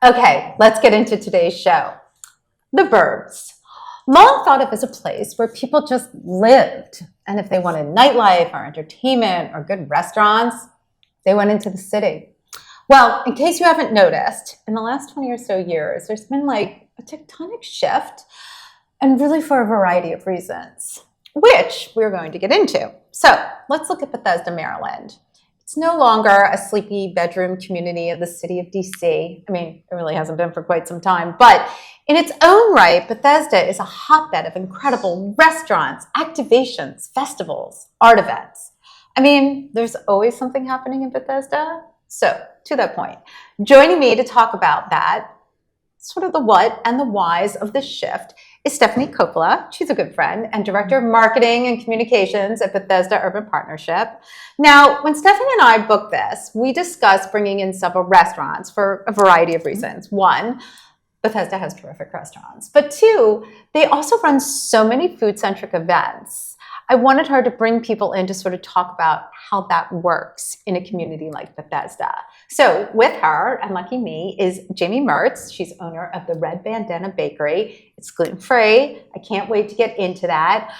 Okay, let's get into today's show. The Burbs. Long thought of as a place where people just lived. And if they wanted nightlife or entertainment or good restaurants, they went into the city. Well, in case you haven't noticed, in the last 20 or so years, there's been like a tectonic shift, and really for a variety of reasons, which we're going to get into. So let's look at Bethesda, Maryland. It's no longer a sleepy bedroom community of the city of DC. I mean, it really hasn't been for quite some time, but in its own right, Bethesda is a hotbed of incredible restaurants, activations, festivals, art events. I mean, there's always something happening in Bethesda. So, to that point, joining me to talk about that, sort of the what and the whys of this shift, is Stephanie Coppola. She's a good friend and Director of Marketing and Communications at Bethesda Urban Partnership. Now, when Stephanie and I booked this, we discussed bringing in several restaurants for a variety of reasons. One, Bethesda has terrific restaurants. But two, they also run so many food-centric events. I wanted her to bring people in to sort of talk about how that works in a community like Bethesda. So with her, and lucky me, is Jamie Mertz. She's owner of the Red Bandana Bakery. It's gluten-free. I can't wait to get into that.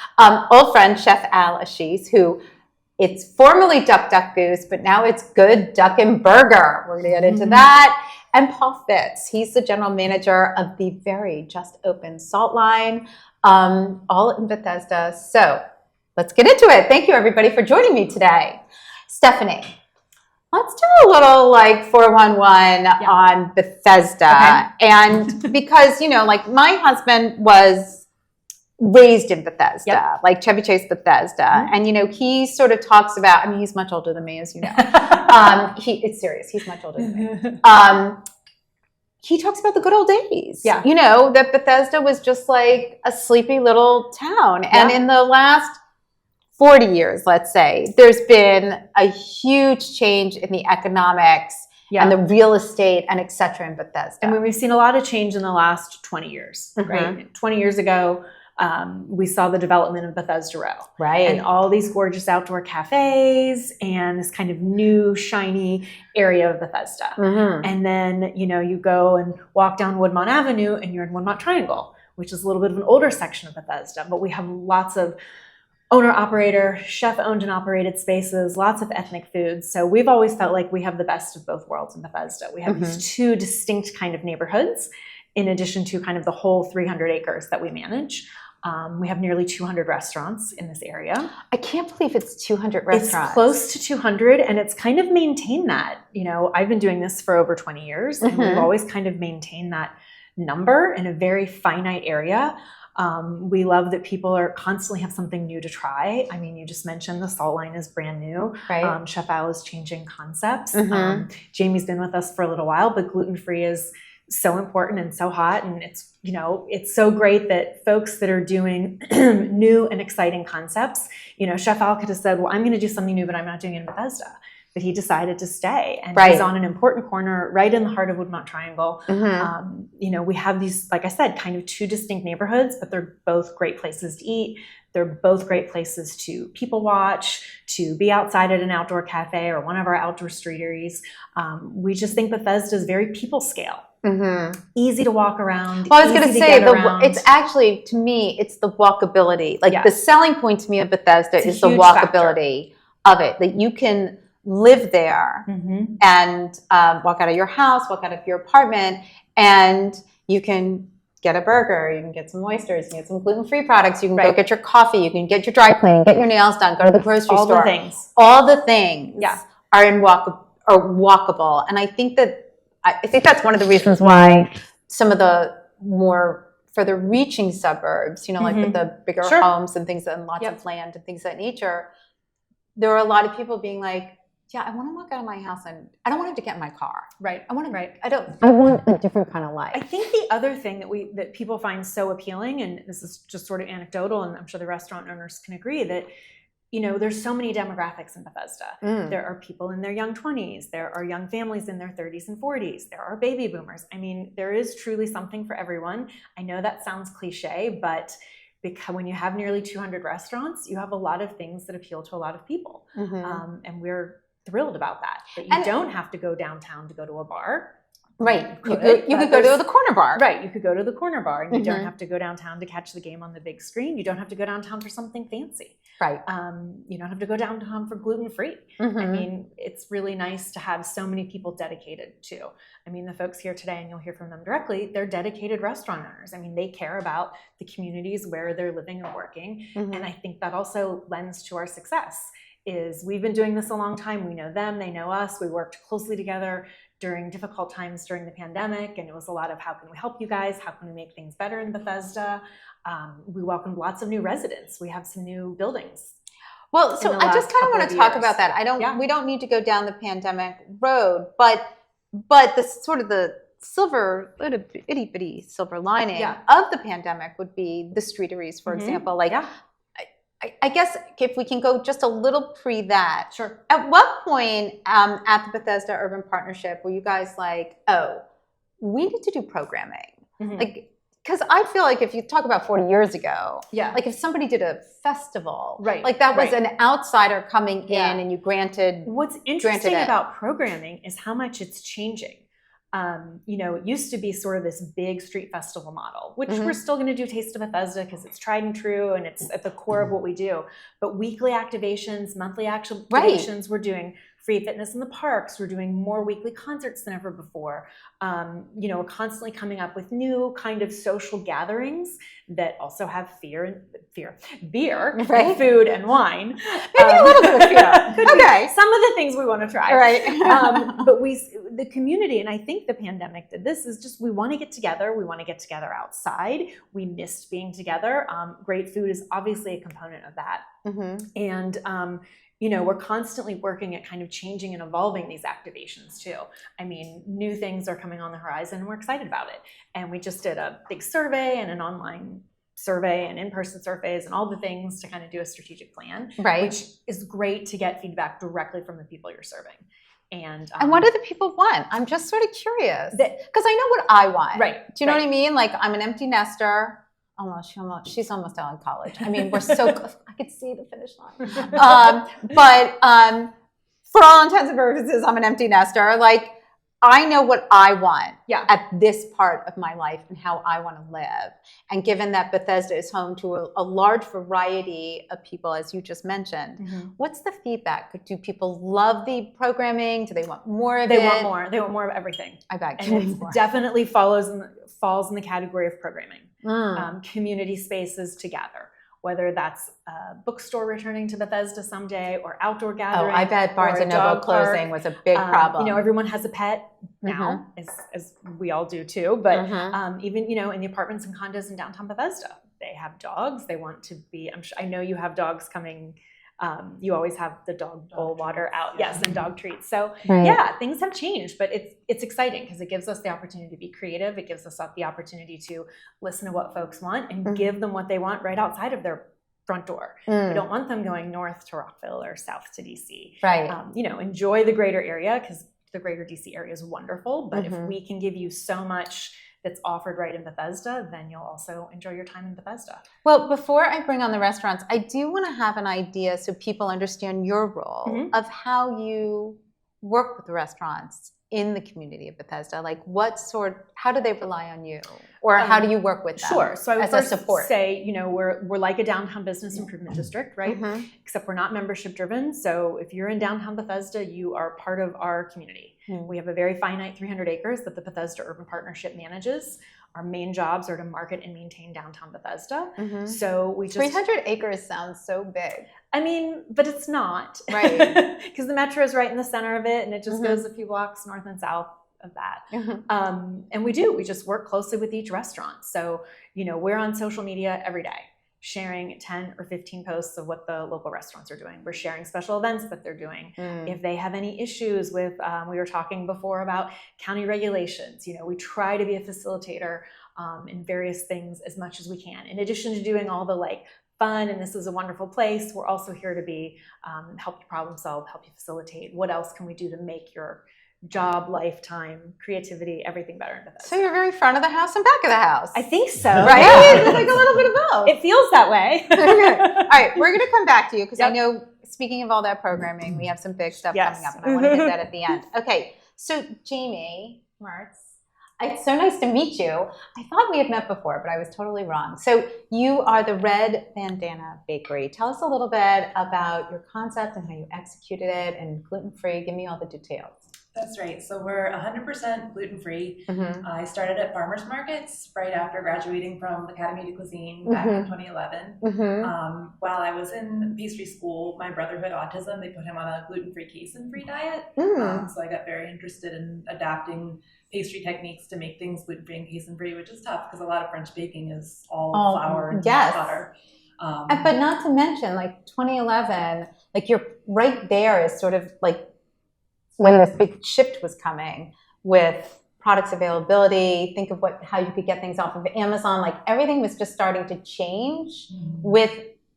Old friend, Chef Al Ashish, who it's formerly Duck Duck Goose, but now it's Good Duck and Burger. We're going to get into that. And Paul Fitz. He's the general manager of the very just opened Salt Line, all in Bethesda. So let's get into it. Thank you, everybody, for joining me today. Stephanie, let's do a little like 411 on Bethesda. Okay. And because, you know, like my husband was raised in Bethesda, like Chevy Chase, Bethesda. Mm-hmm. And, you know, he sort of talks about, I mean, he's much older than me, as you know. It's serious. He's much older than me. He talks about the good old days. Yeah. You know, that Bethesda was just like a sleepy little town. And in the last 40 years, let's say, there's been a huge change in the economics and the real estate and et cetera in Bethesda. I mean, we've seen a lot of change in the last 20 years, right? 20 years ago, we saw the development of Bethesda Row. Right. And all these gorgeous outdoor cafes and this kind of new, shiny area of Bethesda. Mm-hmm. And then, you know, you go and walk down Woodmont Avenue and you're in Woodmont Triangle, which is a little bit of an older section of Bethesda. But we have lots of owner-operator, chef-owned and operated spaces, lots of ethnic foods. So we've always felt like we have the best of both worlds in Bethesda. We have these two distinct kind of neighborhoods, in addition to kind of the whole 300 acres that we manage. We have nearly 200 restaurants in this area. I can't believe it's 200 restaurants. It's close to 200, and it's kind of maintained that. You know, I've been doing this for over 20 years, and we've always kind of maintained that number in a very finite area. We love that people are constantly have something new to try. I mean, you just mentioned the Salt Line is brand new. Right. Chef Al is changing concepts. Jamie's been with us for a little while, but gluten-free is so important and so hot. And it's, you know, it's so great that folks that are doing new and exciting concepts, you know, Chef Al could have said, well, I'm going to do something new, but I'm not doing it in Bethesda. But he decided to stay, and he's on an important corner right in the heart of Woodmont Triangle. You know, we have these, like I said, kind of two distinct neighborhoods, but they're both great places to eat. They're both great places to people watch, to be outside at an outdoor cafe or one of our outdoor streeteries. We just think Bethesda is very people scale. Easy to walk around. Well, I was going to say, it's actually, to me, it's the walkability. Like the selling point to me of Bethesda is the walkability of it, that you can live there and walk out of your house, walk out of your apartment, and you can get a burger, you can get some oysters, you can get some gluten-free products, you can go get your coffee, you can get your dry cleaning, get your nails done, go to the grocery store. All the things are in walkable. And I think that's one of the reasons why some of the more further reaching suburbs, you know, like with the bigger homes and things and lots of land and things of that nature, there are a lot of people being like, yeah, I want to walk out of my house and I don't want to have to get in my car. Right. I want a different kind of life. I think the other thing that people find so appealing, and this is just sort of anecdotal, and I'm sure the restaurant owners can agree, that, you know, there's so many demographics in Bethesda. There are people in their young 20s. There are young families in their 30s and 40s. There are baby boomers. I mean, there is truly something for everyone. I know that sounds cliche, but because when you have nearly 200 restaurants, you have a lot of things that appeal to a lot of people. And we're thrilled about that you don't have to go downtown to go to a bar. Right. You could go to the corner bar. Right. You could go to the corner bar, and you don't Mhm. have to go downtown to catch the game on the big screen. You don't have to go downtown for something fancy. Right. You don't have to go downtown for gluten-free. Mhm. I mean, it's really nice to have so many people dedicated to. I mean, the folks here today, and you'll hear from them directly, they're dedicated restaurant owners. I mean, they care about the communities where they're living and working. Mhm. And I think that also lends to our success. Is we've been doing this a long time. We know them, they know us. We worked closely together during difficult times during the pandemic, and it was a lot of how can we help you guys? How can we make things better in Bethesda? We welcomed lots of new residents. We have some new buildings. Well, so I just kind of want to talk about that. We don't need to go down the pandemic road, but the sort of the itty bitty silver lining of the pandemic would be the streeteries, for example. Like, I guess if we can go just a little pre that. Sure. At what point at the Bethesda Urban Partnership were you guys like, oh, we need to do programming? Like, because I feel like if you talk about 40 years ago, like if somebody did a festival, like that was an outsider coming in and you granted. What's interesting about programming is how much it's changing. You know, it used to be sort of this big street festival model, which we're still going to do Taste of Bethesda because it's tried and true and it's at the core of what we do. But weekly activations, monthly activations, we're doing free fitness in the parks. We're doing more weekly concerts than ever before. You know, we're constantly coming up with new kind of social gatherings that also have beer, and food and wine. Maybe a little bit of fear. Okay. Some of the things we want to try. Right. But the community, and I think the pandemic did this, is just we want to get together. We want to get together outside. We missed being together. Great food is obviously a component of that. And, you know, we're constantly working at kind of changing and evolving these activations too. I mean, new things are coming on the horizon and we're excited about it. And we just did a big survey and an online survey and in-person surveys and all the things to kind of do a strategic plan, which is great to get feedback directly from the people you're serving. And what do the people want? I'm just sort of curious because I know what I want. Right. Do you know what I mean? Like, I'm an empty nester. She's almost out of college. I mean, we're so close. I could see the finish line. But for all intents and purposes, I'm an empty nester. Like, I know what I want at this part of my life and how I want to live. And given that Bethesda is home to a large variety of people, as you just mentioned, what's the feedback? Do people love the programming? Do they want more of it? They want more. They want more of everything. I bet. And it definitely falls in the category of programming. Community spaces to gather, whether that's a bookstore returning to Bethesda someday or outdoor gathering. Oh, I bet Barnes & Noble closing was a big problem. You know, everyone has a pet now, as we all do too. But even, you know, in the apartments and condos in downtown Bethesda, they have dogs. They want to be, I know you have dogs coming. You always have the dog bowl water out, and dog treats. So things have changed, but it's exciting because it gives us the opportunity to be creative. It gives us the opportunity to listen to what folks want and give them what they want right outside of their front door. We don't want them going north to Rockville or south to DC. Right. You know, enjoy the greater area because the greater DC area is wonderful. But if we can give you so much that's offered right in Bethesda, then you'll also enjoy your time in Bethesda. Well, before I bring on the restaurants, I do want to have an idea so people understand your role of how you work with the restaurants in the community of Bethesda. Like, how do they rely on you? Or how do you work with them? Sure. So I would as first a support? say, you know, we're like a downtown business improvement district, right? Except we're not membership driven. So if you're in downtown Bethesda, you are part of our community. We have a very finite 300 acres that the Bethesda Urban Partnership manages. Our main jobs are to market and maintain downtown Bethesda. So we just 300 acres sounds so big. I mean, but it's not, right? Because the metro is right in the center of it, and it just goes a few blocks north and south of that. And we just work closely with each restaurant. So, you know, we're on social media every day, sharing 10 or 15 posts of what the local restaurants are doing. We're sharing special events that they're doing. If they have any issues with, we were talking before about county regulations, you know, we try to be a facilitator in various things as much as we can. In addition to doing all the fun and this is a wonderful place, we're also here to be, help you problem solve, help you facilitate. What else can we do to make your job, lifetime, creativity, everything better in Bethesda? So you're very front of the house and back of the house. I think so. Right? Yeah. It's like a little bit of both. It feels that way. Okay. All right, we're going to come back to you because I know, speaking of all that programming, we have some big stuff coming up and I want to hit that at the end. Okay, so Jamie Martz, It's so nice to meet you. I thought we had met before, but I was totally wrong. So you are the Red Bandana Bakery. Tell us a little bit about your concept and how you executed it, and gluten-free. Give me all the details. That's right. So we're 100% gluten-free. Mm-hmm. I started at farmers markets right after graduating from l'Académie de Cuisine back in 2011. Mm-hmm. While I was in pastry school, my brother had autism. They put him on a gluten-free, casein-free diet. So I got very interested in adapting pastry techniques to make things gluten-free and casein-free, which is tough because a lot of French baking is all flour and butter. But not to mention, like 2011, like you're right there is sort of like when this big shift was coming with products availability. Think of how you could get things off of Amazon. Like everything was just starting to change with,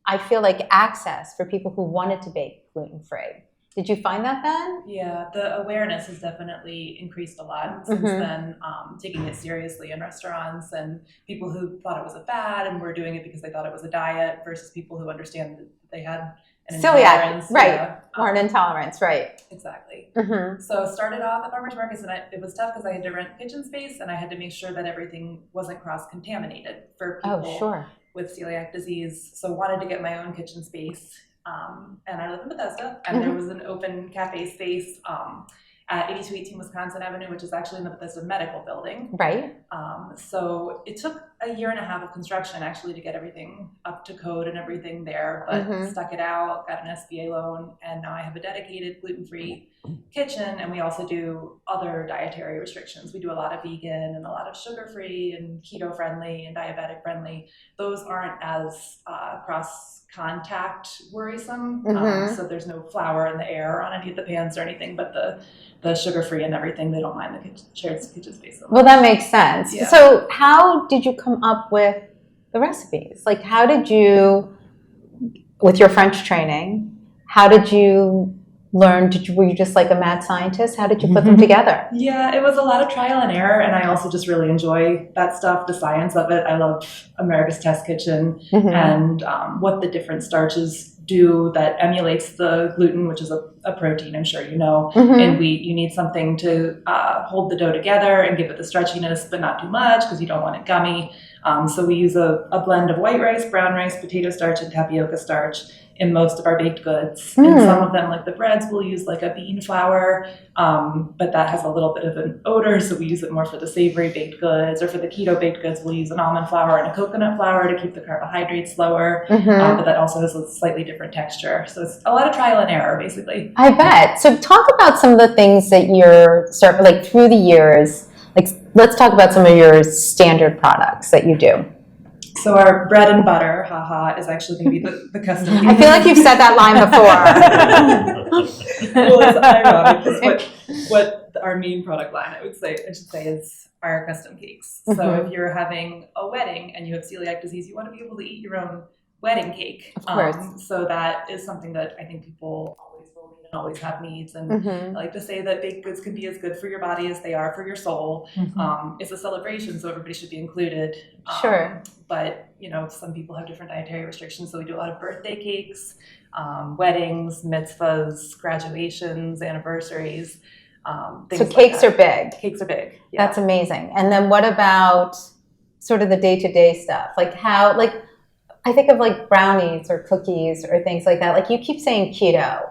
I feel like, access for people who wanted to bake gluten-free. Did you find that then? Yeah, the awareness has definitely increased a lot since then, taking it seriously in restaurants, and people who thought it was a fad and were doing it because they thought it was a diet versus people who understand that they had an intolerance. Right, or an intolerance, right. Exactly. So started off at farmers markets, and it was tough because I had to rent kitchen space and I had to make sure that everything wasn't cross-contaminated for people with celiac disease. So wanted to get my own kitchen space. And I live in Bethesda, and there was an open cafe space at 8218 Wisconsin Avenue, which is actually in the Bethesda Medical Building. Right. So it took a year and a half of construction actually to get everything up to code and everything there, but stuck it out, got an SBA loan, and now I have a dedicated gluten-free kitchen, and we also do other dietary restrictions. We do a lot of vegan and a lot of sugar-free and keto-friendly and diabetic-friendly. Those aren't as cross-contact worrisome, so there's no flour in the air on any of the pans or anything, but the sugar-free and everything, they don't mind the shared kitchen space so much. Well, that makes sense. Yeah. So how did you come up with the recipes? Like, how did you, with your French training, how did you learn? Were you just like a mad scientist? How did you put them together? Yeah, it was a lot of trial and error, and I also just really enjoy that stuff, the science of it. I love America's Test Kitchen and what the different starches do that emulates the gluten, which is a protein, I'm sure you know, in wheat. You need something to hold the dough together and give it the stretchiness, but not too much because you don't want it gummy. So we use a blend of white rice, brown rice, potato starch, and tapioca starch in most of our baked goods. And some of them, like the breads, we'll use like a bean flour, but that has a little bit of an odor, so we use it more for the savory baked goods. Or for the keto baked goods, we'll use an almond flour and a coconut flour to keep the carbohydrates lower, but that also has a slightly different texture. So it's a lot of trial and error, basically. I bet. So talk about some of the things that you're like through the years. Like, let's talk about some of your standard products that you do. So our bread and butter, is actually going to be the custom. I feel like you've said that line before. Well, it's ironic because what our main product line, I should say, is our custom cakes. So if you're having a wedding and you have celiac disease, you want to be able to eat your own wedding cake. Of course. So that is something that I think people always will need and always have needs. And I like to say that baked goods can be as good for your body as they are for your soul. It's a celebration, so everybody should be included. Sure. But, you know, some people have different dietary restrictions, so we do a lot of birthday cakes, weddings, mitzvahs, graduations, anniversaries. So cakes are big. Cakes are big. Yeah. That's amazing. And then what about sort of the day-to-day stuff? Like how, like, I think of like brownies or cookies or things like that. Like you keep saying keto.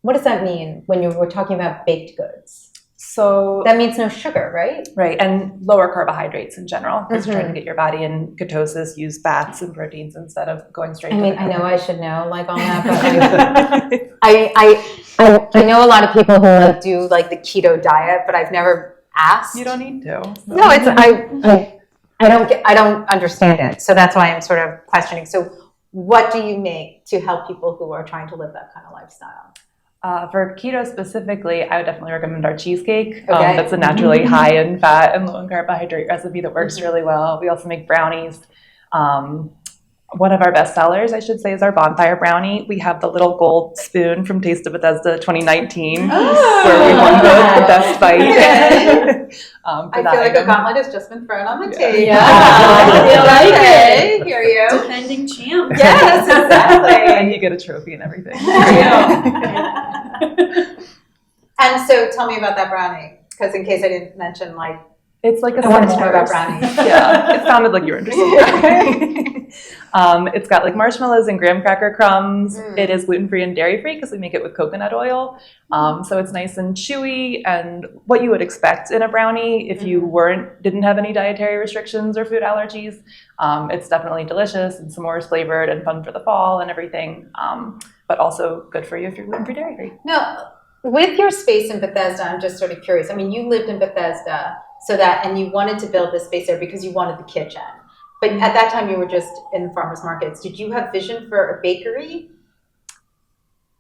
What does that mean when we're talking about baked goods? So that means no sugar, right? Right, and lower carbohydrates in general, because you're trying to get your body in ketosis, use fats and proteins instead of going straight to I know I should know like all that, but I know a lot of people who like do like the keto diet, but I've never asked. You don't need to. No, it's I don't understand it, so that's why I'm sort of questioning. So, what do you make to help people who are trying to live that kind of lifestyle? For keto specifically, I would definitely recommend our cheesecake. That's a naturally high in fat and low in carbohydrate recipe that works really well. We also make brownies. One of our best sellers, I should say, is our bonfire brownie. We have the little gold spoon from Taste of Bethesda 2019, where we won the best bite. I feel like a gauntlet has just been thrown on the table. Yeah. I feel like it. Hear you. Defending champ. Yes, exactly. And you get a trophy and everything. And so tell me about that brownie. Because in case I didn't mention, like, It's like a I wanted to know about s'mores. brownies. Yeah, it sounded like you were interested. It's got like marshmallows and graham cracker crumbs. It is gluten-free and dairy-free because we make it with coconut oil. So it's nice and chewy and what you would expect in a brownie if you didn't have any dietary restrictions or food allergies. It's definitely delicious and s'mores flavored and fun for the fall and everything, but also good for you if you're gluten-free, dairy-free. Now, with your space in Bethesda, I'm just sort of curious. I mean, you lived in Bethesda, and you wanted to build this space there because you wanted the kitchen. But at that time, you were just in farmers markets. Did you have vision for a bakery?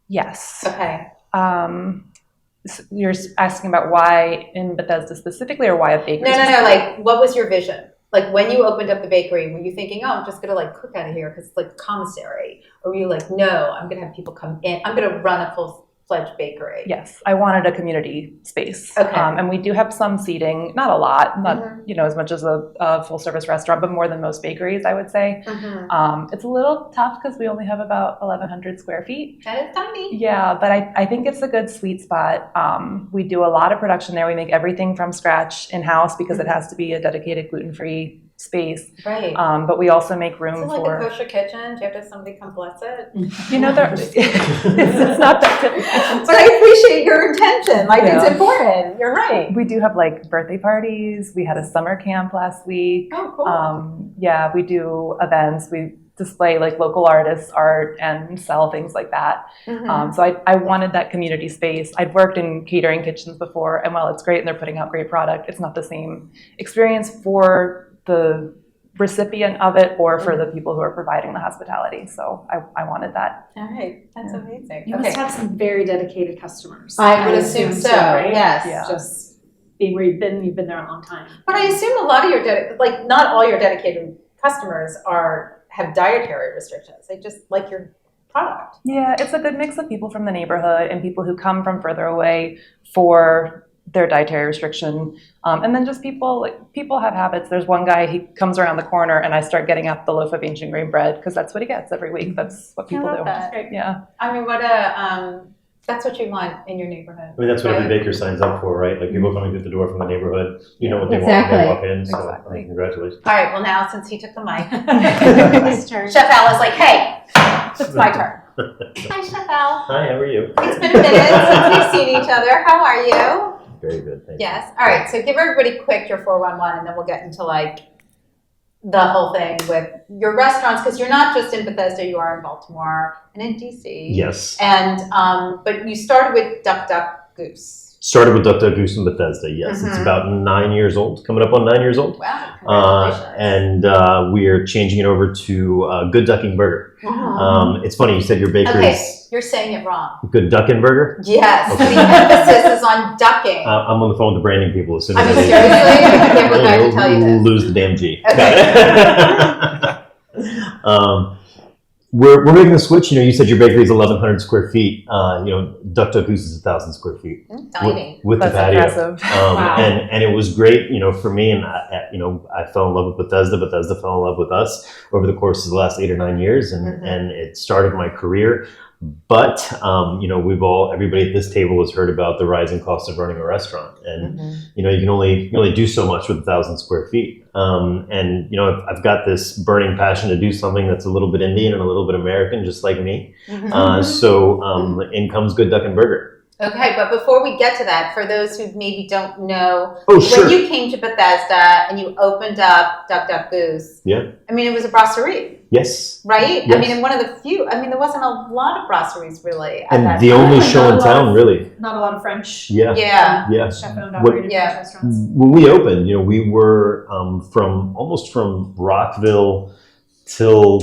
Yes. Okay. So you're asking about why in Bethesda specifically, or why a bakery? No. Like, what was your vision? Like, when you opened up the bakery, were you thinking, oh, I'm just going to, like, cook out of here because it's, like, commissary? Or were you like, no, I'm going to have people come in. I'm going to run a full-fledged bakery. Yes, I wanted a community space. Okay. And we do have some seating, not a lot, not as much as a full-service restaurant, but more than most bakeries, I would say. It's a little tough because we only have about 1,100 square feet. That is tiny. Yeah, but I think it's a good sweet spot. We do a lot of production there. We make everything from scratch in-house because it has to be a dedicated gluten-free space. Right. But we also make room Is it like for... a kosher kitchen? Do you have to have somebody come bless it? It's not that typical. But I appreciate your intention. Like, Yeah. it's important. You're right. We do have like birthday parties. We had a summer camp last week. Oh, cool. Yeah, we do events. We display like local artists' art and sell things like that. So I wanted that community space. I'd worked in catering kitchens before, and while it's great and they're putting out great product, it's not the same experience for the recipient of it or for the people who are providing the hospitality. So I wanted that. All right. That's amazing. You must have some very dedicated customers. I would assume so, too, right? yes. Yeah. Just being where you've been there a long time. But I assume a lot of your, not all your dedicated customers have dietary restrictions. They just like your product. Yeah, it's a good mix of people from the neighborhood and people who come from further away for their dietary restriction. And then just people have habits. There's one guy, he comes around the corner and I start getting out the loaf of ancient grain bread because that's what he gets every week. That's what people do. That. Yeah. I mean, that's what you want in your neighborhood. I mean, that's what every baker signs up for, right? Like people coming through the door from the neighborhood, you know what they want when they walk in. So Exactly. Congratulations. All right. Well, now since he took the mic, His turn. Chef Al is like, hey, it's my turn. Hi, Chef Al. Hi, how are you? It's been a minute since we've seen each other. How are you? Very good, thank Yes. All right. So give everybody quick your 411, and then we'll get into like the whole thing with your restaurants, because you're not just in Bethesda, you are in Baltimore and in DC. you. Yes. And but you started with Duck Duck Goose. Started with Duck Duck Goose in Bethesda, yes. It's about 9 years old, coming up on 9 years old. Wow. Congratulations. And we are changing it over to Good Ducking Burger. It's funny, you said your bakery Okay, is you're saying it wrong. Good Ducking Burger? Yes. Okay. The emphasis is on ducking. I'm on the phone with the branding people as soon I as mean, seriously? I can't believe I have to tell you this. Lose the damn G. Okay. We're making the switch. You said your bakery is 1,100 square feet. Duck Duck Goose is 1,000 square feet. Tiny. With the That's patio. impressive. Wow. And it was great, for me. And I fell in love with Bethesda. Bethesda fell in love with us over the course of the last 8 or 9 years, and it started my career. But everybody at this table has heard about the rising cost of running a restaurant, and you can only do so much with 1,000 square feet. I've got this burning passion to do something that's a little bit Indian and a little bit American, just like me. So in comes Good Duck and Burger. Okay, but before we get to that, for those who maybe don't know, Sure. when you came to Bethesda and you opened up Duck Duck Goose, Yeah. I mean, it was a brasserie, Yes. right? Yes. I mean, one of the few, there wasn't a lot of brasseries really at And that the time. only Not show a in lot town, of- really. Not a lot of French. Yeah. Yeah. Yeah. Chef-owned What- operated Yeah. restaurants. When we opened, we were almost from Rockville till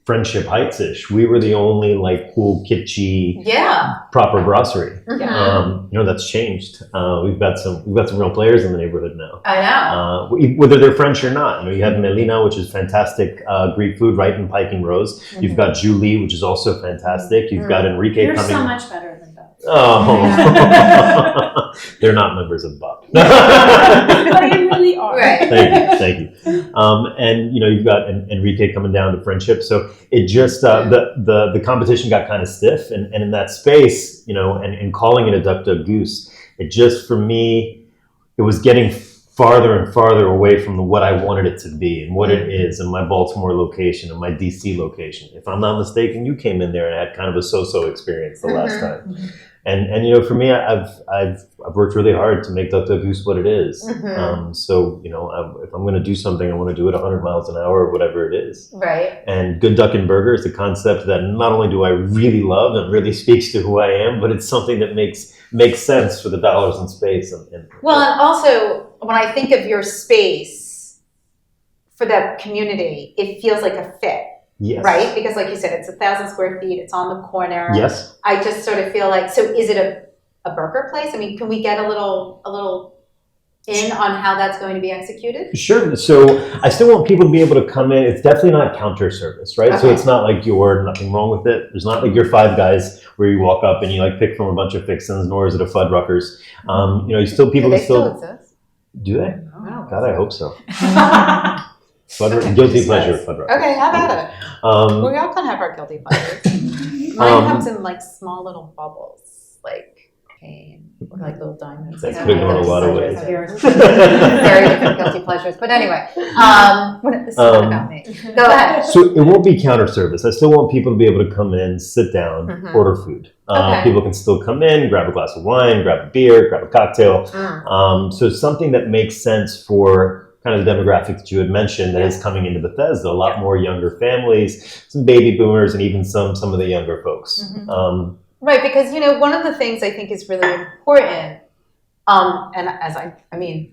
Friendship Heights-ish. We were the only cool, kitschy, Yeah. proper brasserie. Mhm. That's changed. We've got some real players in the neighborhood now. I know. Whether they're French or not. You have Melina, which is fantastic Greek food right in Pike and Rose. You've got Julie, which is also fantastic. You've got Enrique You're coming. so much better than that. Oh, they're not members of BUP. But you really are. Right. Thank you. And you've got Enrique coming down to Friendship, so it just the competition got kind of stiff, and in that space, and calling it a Duck Duck Goose, it just for me it was getting farther and farther away from what I wanted it to be and what it is, and my Baltimore location and my DC location. If I'm not mistaken, you came in there and had kind of a so-so experience the last time. And you know, for me, I've worked really hard to make Duck Duck Goose what it is. So you know, if I'm going to do something, I want to do it 100 miles an hour or whatever it is. Right. And Good Duck and Burger is a concept that not only do I really love and really speaks to who I am, but it's something that makes sense for the dollars and space. Well, and also when I think of your space for that community, it feels like a fit. Yes. Right? Because like you said, it's 1,000 square feet. It's on the corner. Yes. I just sort of feel like, so is it a burger place? I mean, can we get a little in on how that's going to be executed? Sure. So I still want people to be able to come in. It's definitely not counter service, right? So it's not like you're nothing wrong with it. There's not like your Five Guys where you walk up and you like pick from a bunch of fixins, nor is it a Fuddruckers. You know, you still people Do they still exist? Do they? No. God, I hope so. Guilty pleasure of Fuddruckers. Okay, how about it? We all can have our guilty pleasures. Mine comes in like small little bubbles, like pain, or like little diamonds. That could have gone a lot of ways. Very different guilty pleasures. But anyway, this is not about me. Go ahead. So it won't be counter service. I still want people to be able to come in, sit down, order food. People can still come in, grab a glass of wine, grab a beer, grab a cocktail. So something that makes sense for kind of the demographic that you had mentioned that is coming into Bethesda, a lot more younger families, some baby boomers, and even some of the younger folks. Right, because, you know, one of the things I think is really important, and as I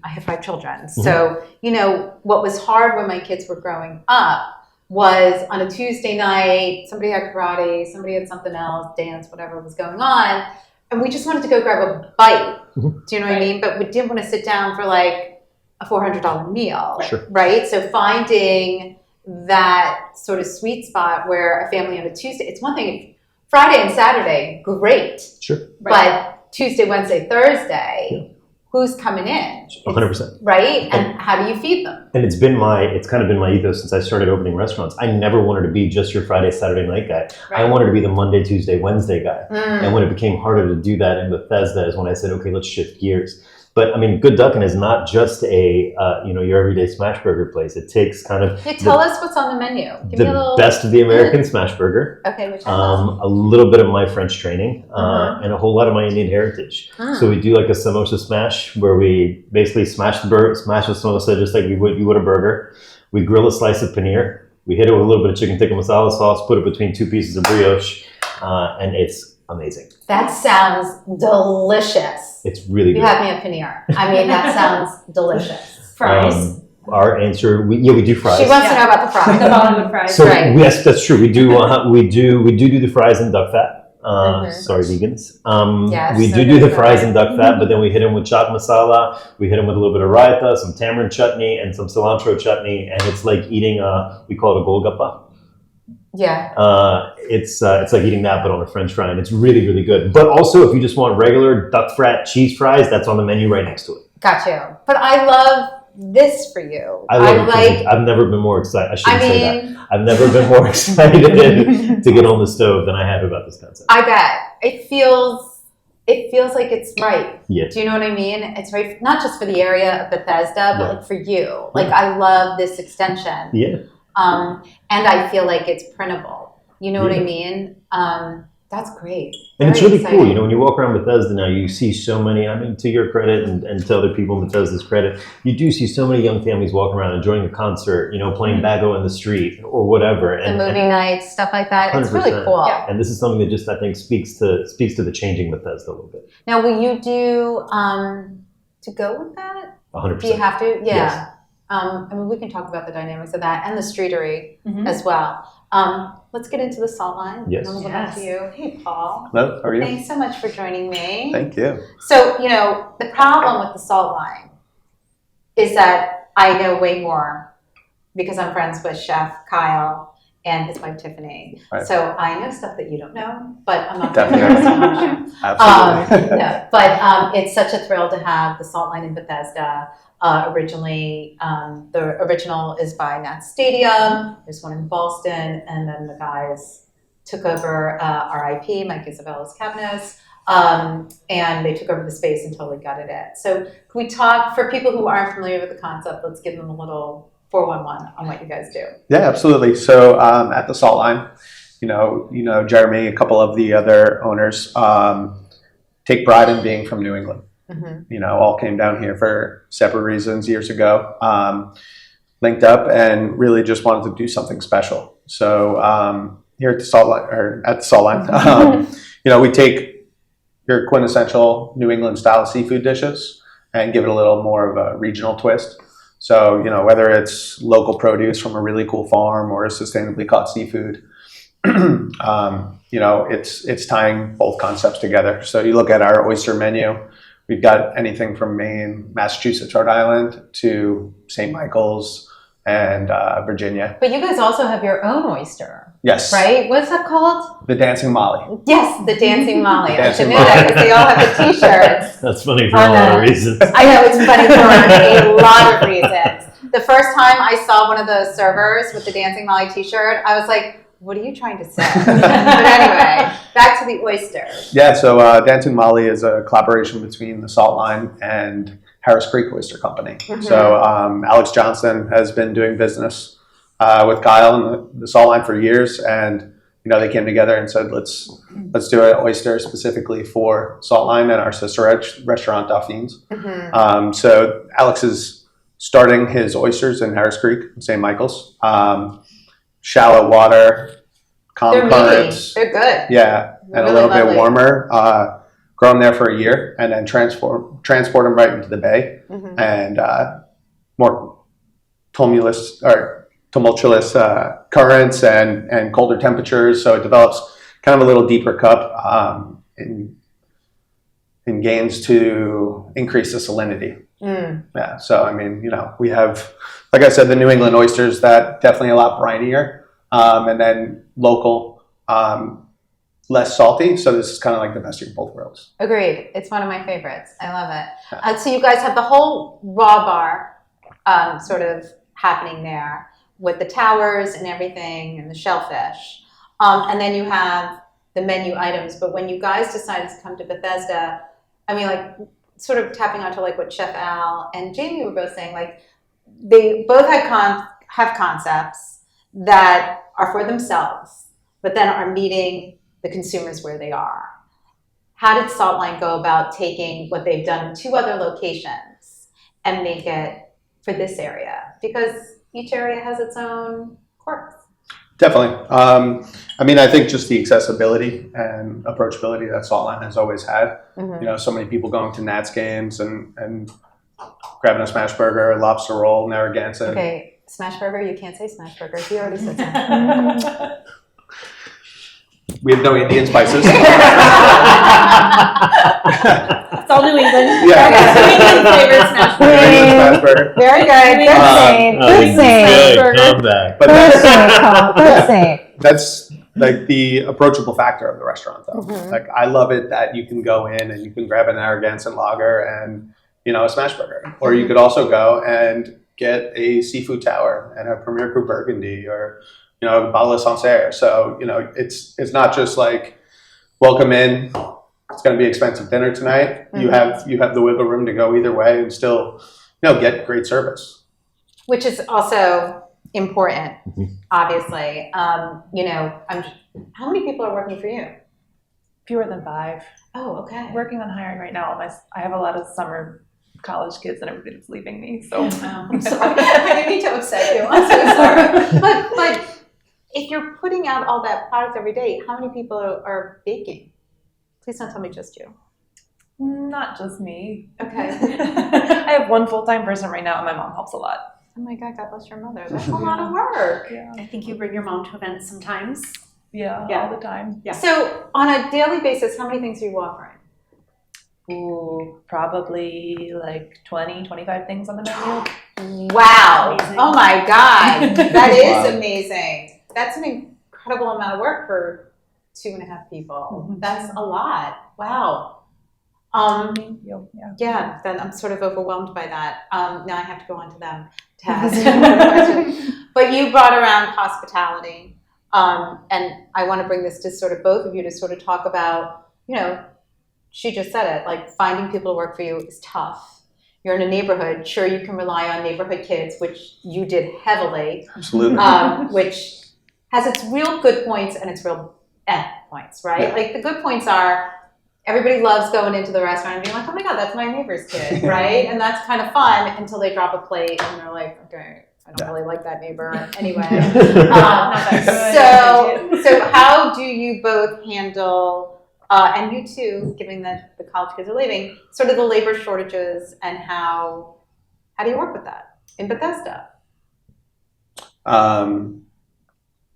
have 5 children, so, you know, what was hard when my kids were growing up was on a Tuesday night, somebody had karate, somebody had something else, dance, whatever was going on, and we just wanted to go grab a bite. Do you know what I mean? But we didn't want to sit down for like a $400 meal, right? So finding that sort of sweet spot where a family on a Tuesday, it's one thing, Friday and Saturday, great. But Tuesday, Wednesday, Thursday, who's coming in? 100%. Right? And how do you feed them? And it's kind of been my ethos since I started opening restaurants. I never wanted to be just your Friday, Saturday night guy. I wanted to be the Monday, Tuesday, Wednesday guy. And when it became harder to do that in Bethesda is when I said, okay, let's shift gears. But I mean, Good Duckin' is not just a your everyday smash burger place. It takes kind of tell us what's on the menu. Give me a little best of the American smash burger. Okay, which a little bit of my French training and a whole lot of my Indian heritage. So we do like a samosa smash where we basically smash the samosa just like you would a burger. We grill a slice of paneer. We hit it with a little bit of chicken tikka masala sauce. Put it between 2 pieces of brioche, and it's amazing. That sounds delicious. It's really good. You have me at paneer. I mean, that sounds delicious. Fries. Our answer, we do fries. She wants to know about the fries. The Bollywood fries. So yes, that's true. We do the fries in duck fat. Sorry, vegans. We do the fries in duck fat, but then we hit them with chaat masala. We hit them with a little bit of raita, some tamarind chutney, and some cilantro chutney, and it's like eating we call it a golgappa. It's like eating that, but on a French fry, and it's really, really good. But also, if you just want regular duck fat cheese fries, that's on the menu right next to it. Got you. But I love this for you. I've never been more excited. I shouldn't say that. I've never been more excited to get on the stove than I have about this concept. I bet. It feels like it's right. Yeah. Do you know what I mean? It's right, not just for the area of Bethesda, but like for you. Like, I love this extension. Yeah. And I feel like it's printable. You know what I mean? That's great. And it's really cool. You know, when you walk around Bethesda now, you see so many, I mean, to your credit and to other people in Bethesda's credit, you do see so many young families walking around enjoying a concert, you know, playing bago in the street or whatever. The movie nights, stuff like that. 100%. It's really cool. Yeah. And this is something that just, I think, speaks to the changing Bethesda a little bit. Now, will you do, to go with that? 100%. Do you have to? Yeah. Yes. I mean, we can talk about the dynamics of that and the streetery as well. Let's get into the salt line. Yes. And we'll go back to you. Hey, Paul. Hello, how are you? Thanks so much for joining me. Thank you. So, you know, the problem with the salt line is that I know way more because I'm friends with Chef Kyle and his wife Tiffany. Right. So I know stuff that you don't know, but I'm not going to Definitely. Absolutely. No, but it's such a thrill to have the salt line in Bethesda. Originally, the original is by Nat Stadium. There's one in Boston, and then the guys took over RIP, Mike Isabella's Cabanos. and they took over the space and totally gutted it. So can we talk, for people who aren't familiar with the concept, let's give them a little 411 on what you guys do. Yeah, absolutely. So at the Salt Line, you know, Jeremy, a couple of the other owners take pride in being from New England. You know, all came down here for separate reasons years ago. Linked up and really just wanted to do something special. So here at the Salt Line, you know, we take your quintessential New England style seafood dishes and give it a little more of a regional twist. So, you know, whether it's local produce from a really cool farm or sustainably caught seafood, you know, it's tying both concepts together. So you look at our oyster menu, we've got anything from Maine, Massachusetts, Rhode Island to St. Michael's and Virginia. But you guys also have your own oyster. Yes. Right? What's that called? The Dancing Molly. Yes, the Dancing Molly. I should Dancing know that because they all have the t-shirts. That's funny for a lot of reasons. I know, it's funny for a lot of reasons. The first time I saw one of the servers with the Dancing Molly t-shirt, I was like, what are you trying to say? But anyway, back to the oyster. Yeah, so Dancing Molly is a collaboration between the Salt Line and Harris Creek Oyster Company. So Alex Johnson has been doing business with Kyle and the Salt Line for years, and you know, they came together and said, let's do an oyster specifically for Salt Line and our sister restaurant Dauphines. So Alex is starting his oysters in Harris Creek, St. Michael's. Shallow water, calm currents. They're good. Yeah, and Really a little lovely. bit warmer. Grow them there for a year and then transport them right into the bay and more tumultuous currents and colder temperatures. So it develops kind of a little deeper cup in gains to increase the salinity. Yeah, so I mean, you know, we have, like I said, the New England oysters that definitely a lot brinier, and then local, less salty. So this is kind of like the best of both worlds. Agreed. It's one of my favorites. I love it. So you guys have the whole raw bar sort of happening there with the towers and everything and the shellfish. And then you have the menu items. But when you guys decided to come to Bethesda, I mean, like, sort of tapping onto like what Chef Al and Jamie were both saying, like they both have concepts that are for themselves, but then are meeting the consumers where they are. How did Salt Line go about taking what they've done in 2 other locations and make it for this area? Because each area has its own quirks. Definitely. I mean, I think just the accessibility and approachability that Salt Line has always had. You know, so many people going to Nats games and grabbing a smash burger, lobster roll, Narragansett. Okay, smash burger, you can't say smash burger. He already said that. We have no Indian spices. It's all New England. Yeah. New England favorite smash burger. New England smash burger. Very good. Good save. Good save. Comeback. But Good save. that's like the approachable factor of the restaurant, though. Like, I love it that you can go in and you can grab an Narragansett lager and, you know, a smash burger. Or you could also go and get a seafood tower and a Premier Cru Burgundy or, you know, a bottle of Sancerre. So, you know, it's not just like, welcome in, it's going to be expensive dinner tonight. You have the wiggle room to go either way and still, you know, get great service. Which is also important, obviously. You know, how many people are working for you? Fewer than 5. Oh, okay. Working on hiring right now. I have a lot of summer college kids and everybody's leaving me. So I'm sorry. I didn't mean to upset you. I'm so sorry. But if you're putting out all that product every day, how many people are baking? Please don't tell me just you. not just me. Okay. I have one full-time person right now and my mom helps a lot. Oh my God, God bless your mother. That's a lot of work. Yeah. I think you bring your mom to events sometimes. Yeah, all the time. Yeah. So on a daily basis, how many things are you offering? Ooh, probably like 20, 25 things on the menu. Wow. Amazing. Oh my God. That is Wow. amazing. That's an incredible amount of work for 2.5 people. That's a lot. Wow. Yeah, then I'm sort of overwhelmed by that. Now I have to go on to them to ask another question. But you brought around hospitality. And I want to bring this to sort of both of you to sort of talk about, you know, she just said it, like finding people to work for you is tough. You're in a neighborhood, sure you can rely on neighborhood kids, which you did heavily, Absolutely. which has its real good points and its real points, right? Yeah. Like the good points are everybody loves going into the restaurant and being like, oh my God, that's my neighbor's kid, right? And that's kind of fun until they drop a plate and they're like, okay, I don't really like that neighbor anyway. So how do you both handle, and you too, given that the college kids are leaving, sort of the labor shortages and how do you work with that in Bethesda?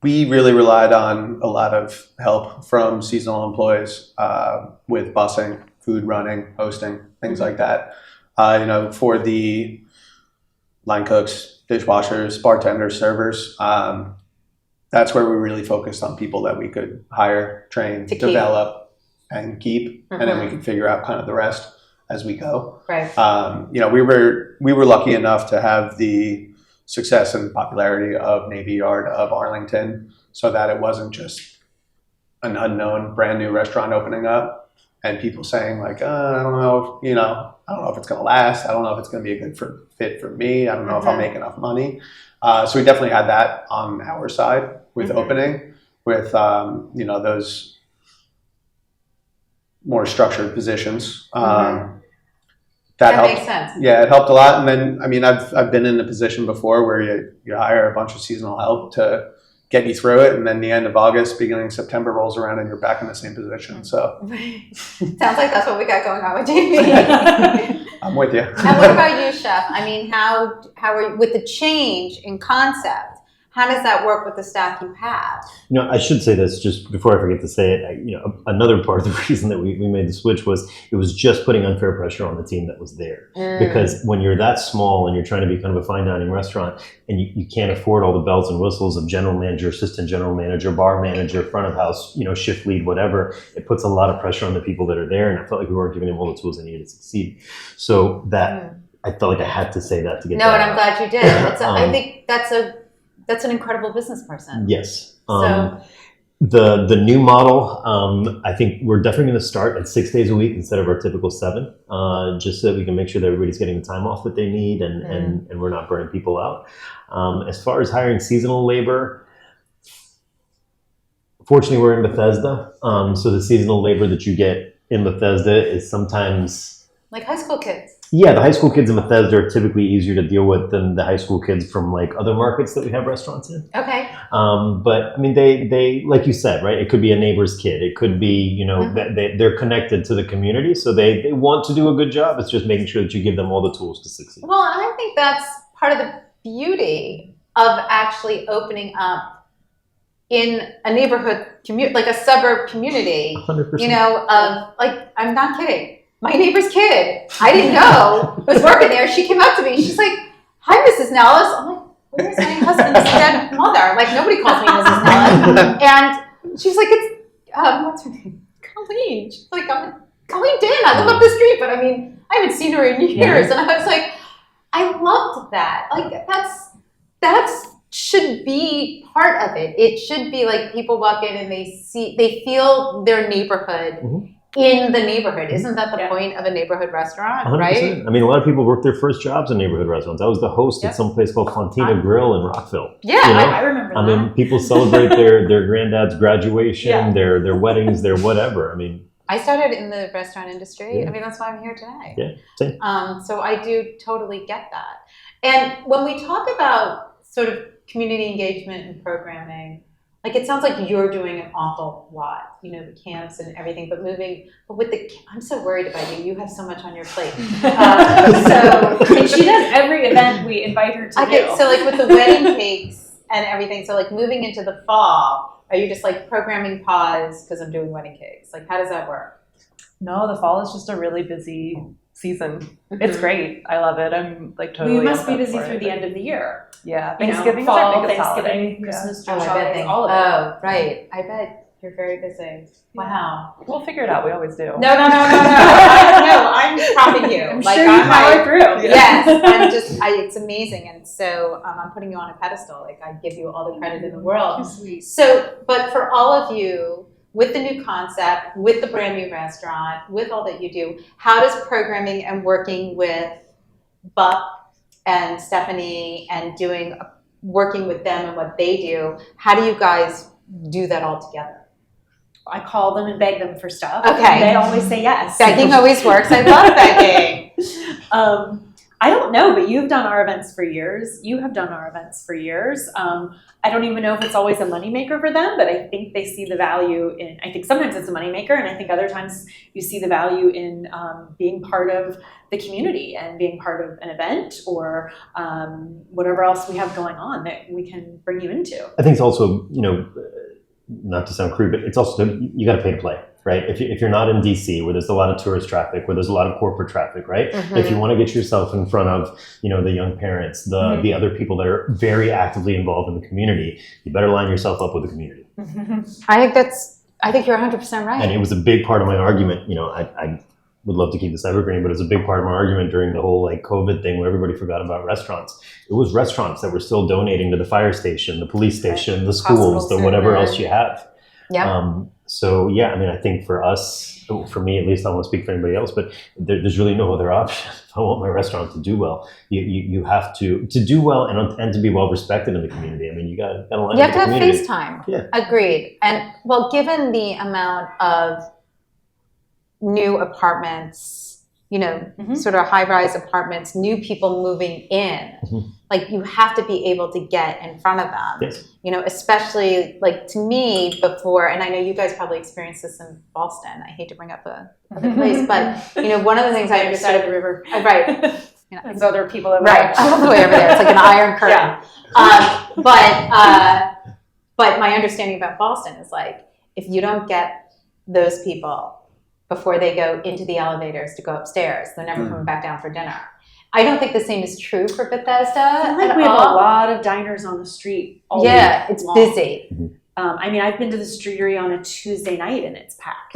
We really relied on a lot of help from seasonal employees with busing, food running, hosting, things like that. For the line cooks, dishwashers, bartenders, servers, that's where we really focused on people that we could hire, train, develop, and keep, and then we could figure out kind of the rest as we go. Right. We were lucky enough to have the success and popularity of Navy Yard, of Arlington, so that it wasn't just an unknown brand new restaurant opening up and people saying like, I don't know if it's going to last. I don't know if it's going to be a good fit for me. I don't know if I'll make enough money. So we definitely had that on our side with opening, with those more structured positions. That helped. Makes sense. Yeah, it helped a lot. And then, I mean, I've been in a position before where you hire a bunch of seasonal help to get you through it, and then the end of August, beginning of September rolls around, and you're back in the same position. So sounds like that's what we got going on with Jamie. I'm with you. And what about you, Chef? I mean, how are you with the change in concept? How does that work with the staff you have? I should say this just before I forget to say it. Another part of the reason that we made the switch was it was just putting unfair pressure on the team that was there. Because when you're that small and you're trying to be kind of a fine dining restaurant and you can't afford all the bells and whistles of general manager, assistant general manager, bar manager, front of house, shift lead, whatever, it puts a lot of pressure on the people that are there. And I felt like we weren't giving them all the tools they needed to succeed. So that I felt like I had to say that to get No, that and I'm out. glad you did. I think that's an incredible business person. Yes. So the new model, I think we're definitely going to start at 6 days a week instead of our typical 7, just so that we can make sure that everybody's getting the time off that they need and we're not burning people out. As far as hiring seasonal labor, fortunately we're in Bethesda, so the seasonal labor that you get in Bethesda is sometimes like high school kids. Yeah, the high school kids in Bethesda are typically easier to deal with than the high school kids from like other markets that we have restaurants in. Okay. But I mean, they like you said, right? It could be a neighbor's kid. It could be, they're connected to the community, so they want to do a good job. It's just making sure that you give them all the tools to succeed. Well, and I think that's part of the beauty of actually opening up in a neighborhood community, like a suburb community. 100%. I'm not kidding. My neighbor's kid, I didn't know, was working there. She came up to me. She's like, hi, Mrs. Nellis. I'm like, where's my husband's dead mother? Like, nobody calls me Mrs. Nellis. And she's like, it's, what's her name? Colleen. She's like, Colleen Dan. I live up the street, but I mean, I haven't seen her in years. And I was like, I loved that. Like, that's should be part of it. It should be like people walk in and they feel their neighborhood in the neighborhood. Isn't that the point of a neighborhood restaurant, 100%. right? I mean, a lot of people work their first jobs in neighborhood restaurants. I was the host at some place called Fontina Grill in Rockville. Yeah, I remember that. I mean, people celebrate their granddad's graduation, their weddings, their whatever. I mean, I started in the restaurant industry. I mean, that's why I'm here today. Yeah, same. So I do totally get that. And when we talk about sort of community engagement and programming, like it sounds like you're doing an awful lot, the camps and everything, but I'm so worried about you. You have so much on your plate. And she does every event we invite her to do. So like with the wedding cakes and everything, so like moving into the fall, are you just like programming pause because I'm doing wedding cakes? Like how does that work? No, the fall is just a really busy season. It's great. I love it. I'm like totally. We must be busy through the end of the year. Yeah, Thanksgiving is our biggest holiday. Christmas, Oh, Jewish I bet holidays, all of it. Oh, right. I bet you're very busy. Wow. We'll figure it out. We always do. No. I'm propping you. I'm sure you power through. Yes, it's amazing. And so I'm putting you on a pedestal. Like I give you all the credit in the world. Too sweet. So, but for all of you with the new concept, with the brand new restaurant, with all that you do, how does programming and working with Buck and Stephanie and working with them and what they do, how do you guys do that all together? I call them and beg them for stuff. Okay. They always say yes. Begging always works. I love begging. I don't know, but you've done our events for years. You have done our events for years. I don't even know if it's always a moneymaker for them, but I think they see the value in, I think sometimes it's a moneymaker, and I think other times you see the value in being part of the community and being part of an event or whatever else we have going on that we can bring you into. I think it's also, not to sound crude, but it's also, you got to pay to play. Right? If you're not in DC, where there's a lot of tourist traffic, where there's a lot of corporate traffic, right? If you want to get yourself in front of, the young parents, the other people that are very actively involved in the community, you better line yourself up with the community. I think you're 100% right. And it was a big part of my argument. I would love to keep this evergreen, but it was a big part of my argument during the whole COVID thing where everybody forgot about restaurants. It was restaurants that were still donating to the fire station, the police station, the schools, the whatever else you have. Yeah. So yeah, I think for us, for me at least, I won't speak for anybody else, but there's really no other option. If I want my restaurant to do well, you have to do well and to be well respected in the community. You got to line You up have to with the have community. face time. Yeah. Agreed. And well, given the amount of new apartments, sort of high-rise apartments, new people moving in, you have to be able to get in front of them. Yes. Especially to me before, and I know you guys probably experienced this in Boston. I hate to bring up a other place, but one of the things I Other side understood, of the river. right? There's other people over Right, all the way over there. It's like an iron curtain. Yeah. But my understanding about Boston is if you don't get those people before they go into the elevators to go upstairs, they're never coming back down for dinner. I don't think the same is true for Bethesda. I feel like we have a lot of diners on the street all week it's long. busy. I've been to the Streetery on a Tuesday night and it's packed.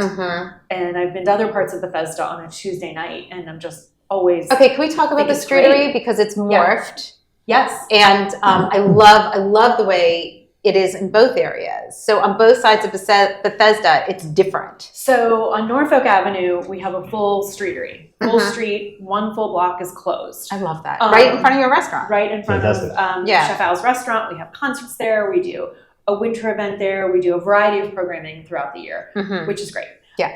And I've been to other parts of Bethesda on a Tuesday night and I'm just always... Okay, can we talk about the Streetery because it's morphed? Yes. And I love the way it is in both areas. So on both sides of Bethesda, it's different. So on Norfolk Avenue, we have a full Streetery. Full street, one full block is closed. I love that. Right in front of your restaurant. Right in front Fantastic. of Chef Al's restaurant. We have concerts there. We do a winter event there. We do a variety of programming throughout the year, which is great. Yeah.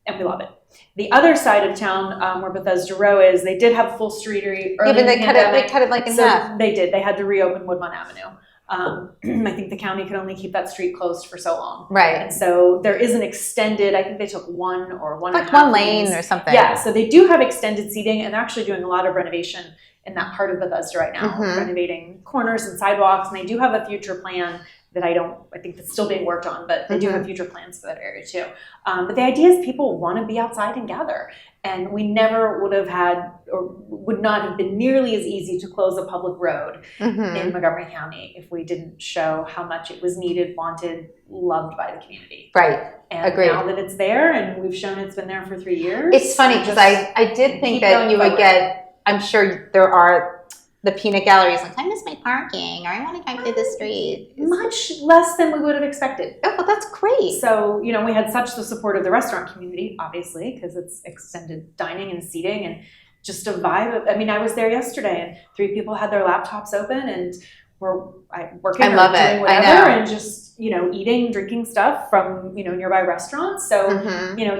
And we love it. The other side of town, where Bethesda Row is, they did have full Streetery early Even in the they pandemic. cut it in half. They did. They had to reopen Woodmont Avenue. I think the county could only keep that street closed for so long. Right. And so there is an extended, I think they took one or one and a half one lane lanes. or something. Yeah, so they do have extended seating and they're actually doing a lot of renovation in that part of Bethesda right now, renovating corners and sidewalks. And they do have a future plan that I think that's still being worked on, but they do have future plans for that area too. But the idea is people want to be outside and gather. And we never would have had, or would not have been nearly as easy to close a public road in Montgomery County if we didn't show how much it was needed, wanted, loved by the community. Right. And Agreed. now that it's there and we've shown it's been there for 3 years. It's funny because I did think that you would get, I'm sure there are the peanut galleries I miss my parking, or I want to drive through the street. Much less than we would have expected. Oh, well, that's great. So, we had such the support of the restaurant community, obviously, because it's extended dining and seating and just a vibe. I was there yesterday and 3 people had their laptops open and were working I love or doing it. whatever I know. and just, eating, drinking stuff from, nearby restaurants. So,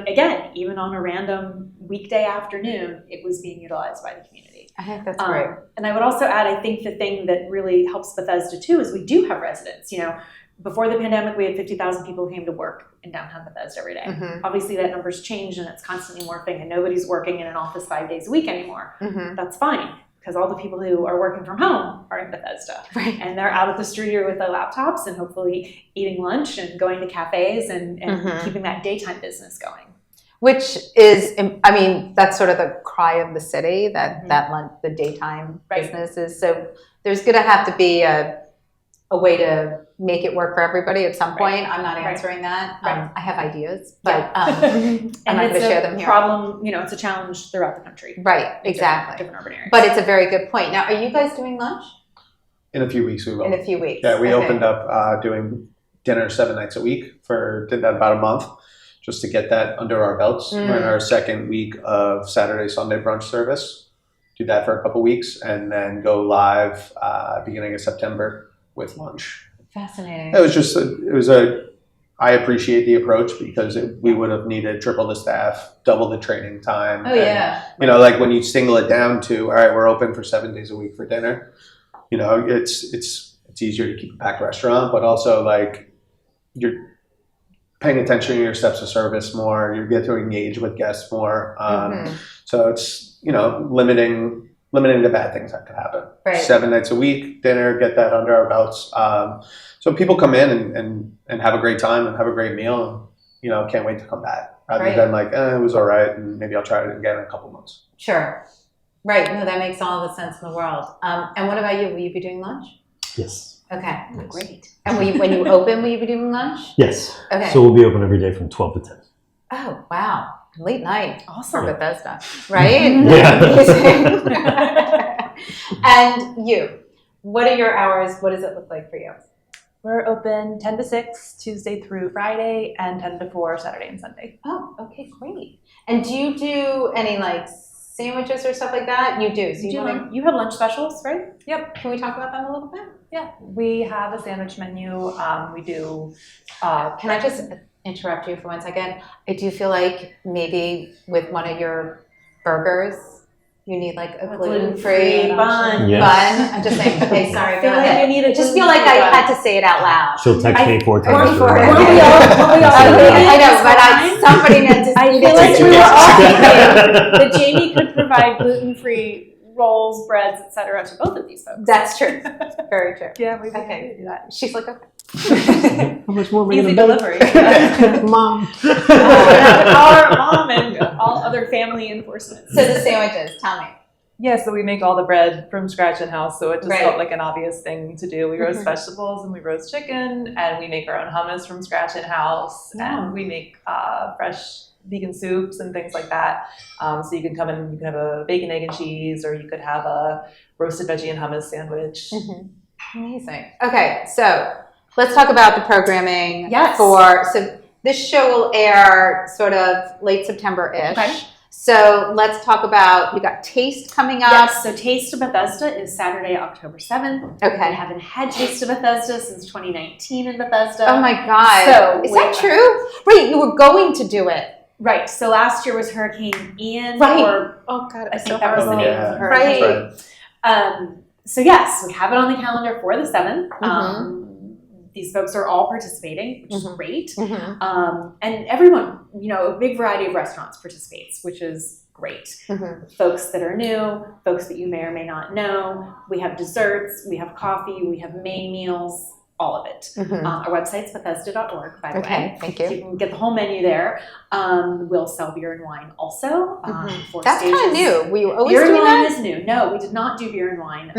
again, even on a random weekday afternoon, it was being utilized by the community. I think that's great. And I would also add, I think the thing that really helps Bethesda too is we do have residents. Before the pandemic, we had 50,000 people who came to work in downtown Bethesda every day. Obviously, that number's changed and it's constantly morphing, and nobody's working in an office 5 days a week anymore. That's fine, because all the people who are working from home are in Bethesda. Right. And they're out at the street with their laptops and hopefully eating lunch and going to cafes and keeping that daytime business going. Which is, that's sort of the cry of the city, that the daytime business is. So there's going to have to be a way to make it work for everybody at some point. I'm not answering that. I have ideas, but I'm not going to share them here. Problem, it's a challenge throughout the country. Right, exactly. Different urban areas. But it's a very good point. Now, are you guys doing lunch? In a few weeks we will. In a few weeks. Yeah, we Okay. opened up doing dinner 7 nights a week. Did that about a month just to get that under our belts. We're in our second week of Saturday, Sunday brunch service. Do that for a couple weeks and then go live beginning of September with lunch. Fascinating. I appreciate the approach because we would have needed triple the staff, double the training time. Oh, yeah. You know, like when you single it down to, all right, we're open for 7 days a week for dinner. You know, it's easier to keep a packed restaurant, but also like you're paying attention to your steps of service more. You get to engage with guests more. So it's, you know, limiting the bad things that could happen. Right. 7 nights a week, dinner, get that under our belts. So people come in and have a great time and have a great meal and, you know, can't wait to come back. Rather than like, it was all right and maybe I'll try it again in a couple months. Sure. Right. No, that makes all the sense in the world. And what about you? Will you be doing lunch? Yes. Okay. Yes. Great. And when you open, will you be doing lunch? Yes. Okay. So we'll be open every day from 12 to 10. Oh, wow. Late night. Awesome. For Bethesda. Right? Yeah. And you, what are your hours? What does it look like for you? We're open 10 to 6 Tuesday through Friday and 10 to 4 Saturday and Sunday. Oh, okay, great. And do you do any like sandwiches or stuff like that? You do. So You have lunch specials, right? Yep. Can we talk about them a little bit? Yeah, we have a sandwich menu. We do. Can I just interrupt you for 1 second? I do feel like maybe with one of your burgers, you need like a gluten-free bun. Yes. bun. I'm just saying. Okay, sorry. I feel Go like ahead. you need a I just feel like I had to say it out loud. She'll text me 4 Or times. before. for it. I know, but somebody needed to. I feel like we were all thinking that Jamie could provide gluten-free rolls, breads, etc. to both of these folks. That's true. Very true. Yeah, we Okay. do that. She's like, okay. How much more am I Easy going to delivery. Mom. Our mom and all other family enforcement. So the sandwiches, tell me. Yeah, so we make all the bread from scratch in house, so it just Right. felt like an obvious thing to do. We roast vegetables and we roast chicken, and we make our own hummus from scratch in house, and we make fresh vegan soups and things like that. So you can come in, you can have a bacon, egg, and cheese, or you could have a roasted veggie and hummus sandwich. Amazing. Okay, so let's talk about the programming. Yes. So this show will air sort of late September-ish. Okay. So let's talk about, you got Taste coming up. Yes, so Taste of Bethesda is Saturday, October 7th. Okay. I haven't had Taste of Bethesda since 2019 in Bethesda. Oh my God. So is that true? Right, you were going to do it. Right, so last year was Hurricane Ian. Right. Or Oh God, I think that was the name of the Right. hurricane. So yes, we have it on the calendar for the 7th. These folks are all participating, which is great. And everyone, you know, a big variety of restaurants participates, which is great. Folks that are new, folks that you may or may not know. We have desserts, we have coffee, we have main meals, all of it. Our website's Bethesda.org, by the way. Okay, thank So you. you can get the whole menu there. We'll sell beer and wine also. For That's kind of stages. new. Were you always Beer and doing wine that? is new. No, we did not do beer and wine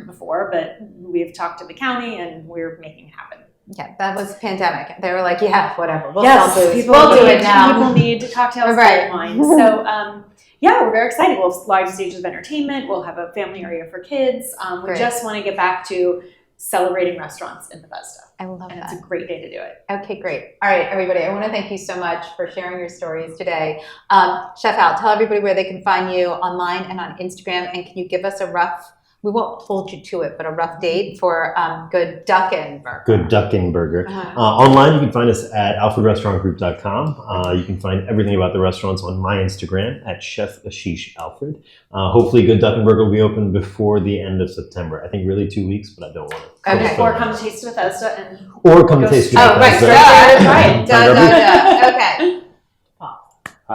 before, but we've talked to the county and we're making it happen. Yeah, that was pandemic. They were like, yeah, whatever. We'll Yes, sell booze. people We'll do need- it now. People need cocktails, Right. beer and wine. So, yeah, we're very excited. We'll have live stages of entertainment. We'll have a family area for kids. We Great. just want to get back to celebrating restaurants in Bethesda. I love And that. it's a great day to do it. Okay, great. All right, everybody, I want to thank you so much for sharing your stories today. Chef Al, tell everybody where they can find you online and on Instagram, and can you give us a rough, we won't hold you to it, but a rough date for Good Duckin' Burger. Good Duckin' Burger. Online, you can find us at alfredrestaurantgroup.com. You can find everything about the restaurants on my Instagram at Chef Ashish Alfred. Hopefully, Good Duckin' Burger will be open before the end of September. I think really 2 weeks, but I don't want to. Okay. Or come to Taste of Bethesda and Or come to Taste of Oh, right, Bethesda. right. Okay.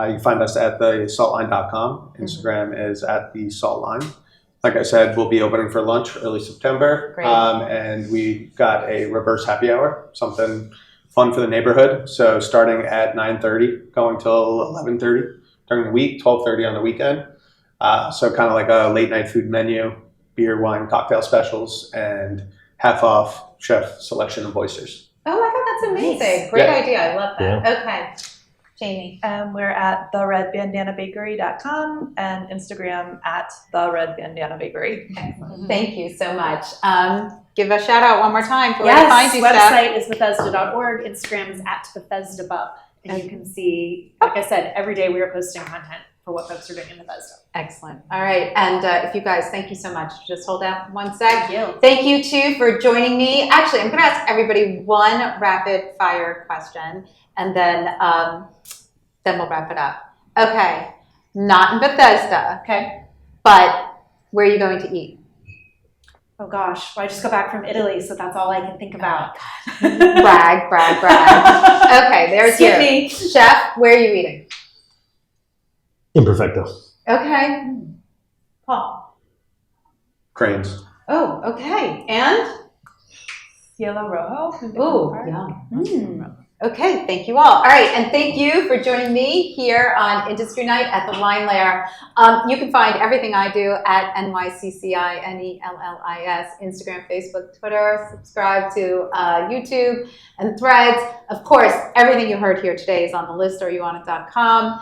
You can find us at the saltline.com. Instagram is at the saltline. Like I said, we'll be opening for lunch early September. Great. And we got a reverse happy hour, something fun for the neighborhood. So starting at 9:30, going till 11:30 during the week, 12:30 on the weekend. So kind of like a late night food menu, beer, wine, cocktail specials, and half off chef selection of oysters. Oh my God, that's amazing. Nice. Great Yeah. idea. I love that. Okay. Jamie. We're at theredbandanabakery.com and Instagram at theredbandanabakery. Thank you so much. Give a shout out one more time for where to find you, Steph. Website is Bethesda.org. Instagram is at BethesdaBub. And you can see, like I said, every day we are posting content for what folks are doing in Bethesda. Excellent. All right. And if you guys, thank you so much. Just hold out one sec. Thank you. Thank you, too, for joining me. Actually, I'm going to ask everybody one rapid fire question, and then we'll wrap it up. Okay. Not in Bethesda. Okay. But where are you going to eat? Oh gosh, well, I just got back from Italy, so that's all I can think about. Brag, brag, brag. Okay, there's Skip you. me. Chef, where are you eating? Imperfecto. Okay. Paul. Cranes. Oh, okay. And? Cielo Rojo. Ooh, yum. Okay, thank you all. All right, and thank you for joining me here on Industry Night at the Wine Lair. You can find everything I do at NYCCINELLIS, Instagram, Facebook, Twitter. Subscribe to YouTube and Threads. Of course, everything you heard here today is on the list or youonit.com.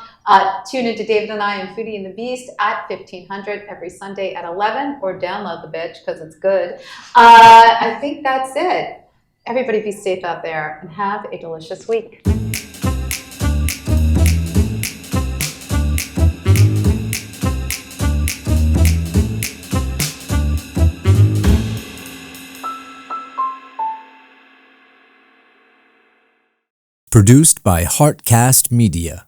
Tune into David and I and Foodie and the Beast at 1500 every Sunday at 11, or download the bitch because it's good. I think that's it. Everybody be safe out there and have a delicious week. Produced by Heartcast Media.